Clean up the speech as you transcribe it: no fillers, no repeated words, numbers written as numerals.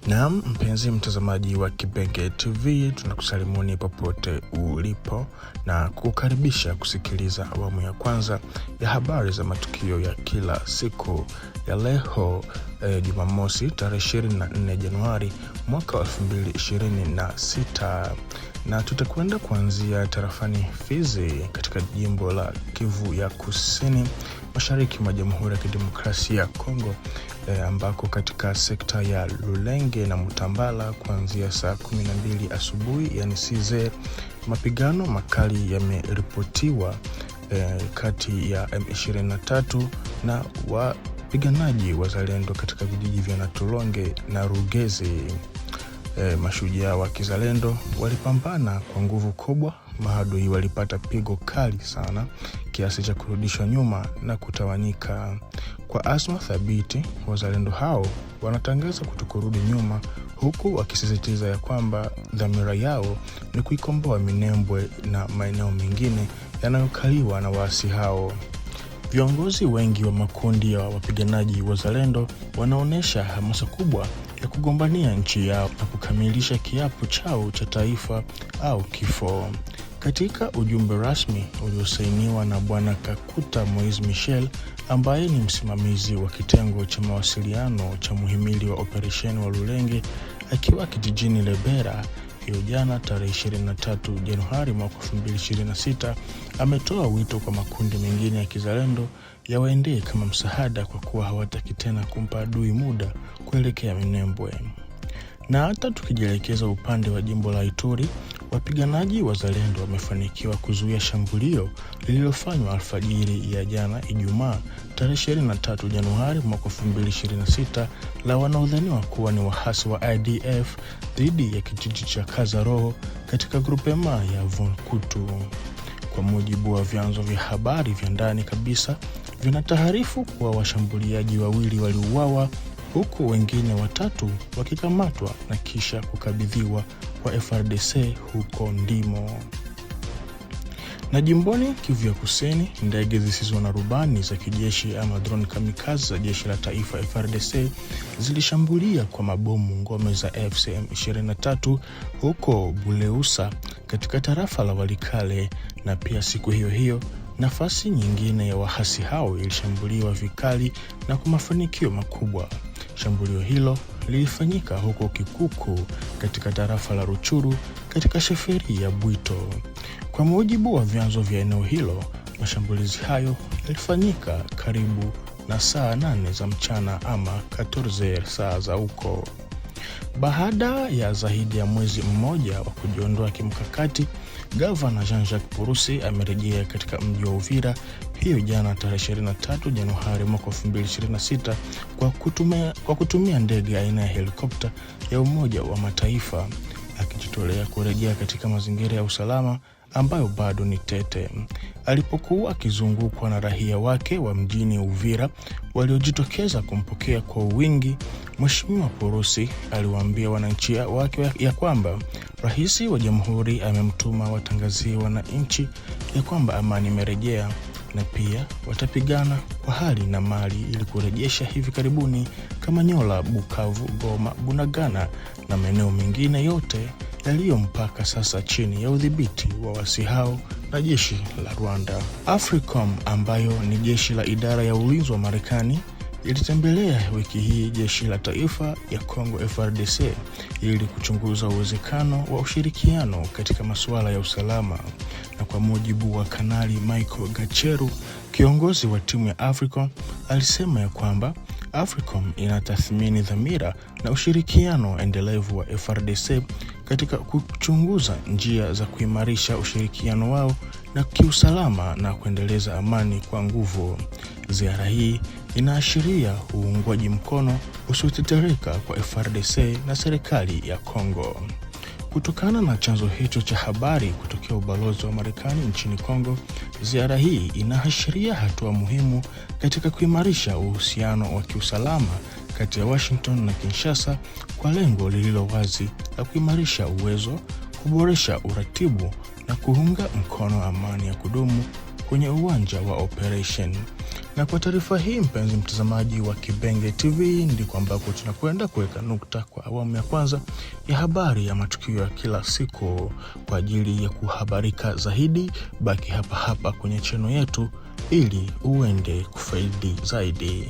Naam, mpenzi mtazamaji wa Kipenge TV, tunakusalimuni popote ulipo na kukaribisha kusikiliza awamu ya kwanza ya habari za matukio ya kila siku ya leo Jumamosi tarehe 24 Januari mwaka 2026, na tutakwenda kuanzia tarafani Fizi katika jimbo la Kivu ya Kusini mashariki mwa Jamhuri ya Kidemokrasia ya Kongo, ambako katika sekta ya Lulenge na Mutambala kuanzia saa 12 asubuhi yani size, mapigano makali yameripotiwa kati ya M23 na wapiganaji wazalendo katika vijiji vya Natulonge na Rugezi. Mashujaa wa kizalendo walipambana kwa nguvu kubwa. Maadui walipata pigo kali sana kiasi cha kurudishwa nyuma na kutawanyika. Kwa azma thabiti, wazalendo hao wanatangaza kutokurudi nyuma, huku wakisisitiza ya kwamba dhamira yao ni kuikomboa Minembwe na maeneo mengine yanayokaliwa na waasi hao. Viongozi wengi wa makundi ya wapiganaji wazalendo wanaonesha hamasa kubwa ya kugombania nchi yao na kukamilisha kiapo chao cha taifa au kifo. Katika ujumbe rasmi uliosainiwa na Bwana Kakuta Moise Michel, ambaye ni msimamizi wa kitengo cha mawasiliano cha muhimili wa operesheni wa Lulenge, akiwa kijijini Lebera hiyo jana tarehe 23 Januari mwaka 2026, ametoa wito kwa makundi mengine ya kizalendo yawaendee kama msaada, kwa kuwa hawataki tena kumpa adui muda kuelekea Minembwe. Na hata tukijielekeza upande wa jimbo la Ituri, wapiganaji wazalendo wamefanikiwa kuzuia shambulio lililofanywa alfajiri ya jana Ijumaa tarehe 23 Januari mwaka 2026 la wanaodhaniwa kuwa ni wahasi wa IDF dhidi ya kijiji cha Kazaroho katika grupema ya Vonkutu. Kwa mujibu wa vyanzo vya habari vya ndani kabisa, vinataharifu kuwa washambuliaji wawili waliuawa, huku wengine 3 wakikamatwa na kisha kukabidhiwa kwa FARDC huko Ndimo. Na jimboni Kivu ya Kusini, ndege zisizo na rubani za kijeshi ama drone kamikaze za jeshi la taifa FARDC zilishambulia kwa mabomu ngome za FCM 23 huko Buleusa katika tarafa la Walikale, na pia siku hiyo hiyo nafasi nyingine ya wahasi hao ilishambuliwa vikali na kwa mafanikio makubwa. Shambulio hilo lilifanyika huko Kikuku katika tarafa la Ruchuru katika sheferi ya Bwito. Kwa mujibu wa vyanzo vya eneo hilo, mashambulizi hayo yalifanyika karibu na saa 8 za mchana ama 14 saa za huko. Baada ya zaidi ya mwezi mmoja wa kujiondoa kimkakati, Gavana Jean-Jacques Purusi amerejea katika mji wa Uvira hiyo jana tarehe 23 Januari mwaka 2026 kwa kutumia ndege aina ya helikopta ya Umoja wa Mataifa, akijitolea kurejea katika mazingira ya usalama ambayo bado ni tete. Alipokuwa akizungukwa na raia wake wa mjini Uvira waliojitokeza kumpokea kwa wingi, Mheshimiwa Purusi aliwaambia wananchi wake ya kwamba Rais wa Jamhuri amemtuma watangazie wananchi ya kwamba amani imerejea, na pia watapigana kwa hali na mali ili kurejesha hivi karibuni Kamanyola, Bukavu, Goma, Bunagana na maeneo mengine yote yaliyo mpaka sasa chini ya udhibiti wa waasi hao na jeshi la Rwanda. AFRICOM, ambayo ni jeshi la idara ya ulinzi wa Marekani, ilitembelea wiki hii jeshi la taifa ya Kongo FARDC ili kuchunguza uwezekano wa ushirikiano katika masuala ya usalama. Na kwa mujibu wa Kanali Michael Gacheru, kiongozi wa timu ya AFRICOM, alisema ya kwamba AFRICOM inatathmini dhamira na ushirikiano endelevu wa FARDC katika kuchunguza njia za kuimarisha ushirikiano wao na kiusalama na kuendeleza amani kwa nguvu. Ziara hii inaashiria uungwaji mkono usiotetereka kwa FARDC na serikali ya Kongo. Kutokana na chanzo hicho cha habari kutokea ubalozi wa Marekani nchini Kongo, ziara hii inaashiria hatua muhimu katika kuimarisha uhusiano wa kiusalama kati ya Washington na Kinshasa kwa lengo lililo wazi la kuimarisha uwezo, kuboresha uratibu na kuunga mkono amani ya kudumu kwenye uwanja wa operation. Na kwa taarifa hii, mpenzi mtazamaji wa Kibenge TV, ndiko ambako tunakwenda kuweka nukta kwa awamu ya kwanza ya habari ya matukio ya kila siku. Kwa ajili ya kuhabarika zaidi, baki hapa hapa kwenye channel yetu ili uende kufaidi zaidi.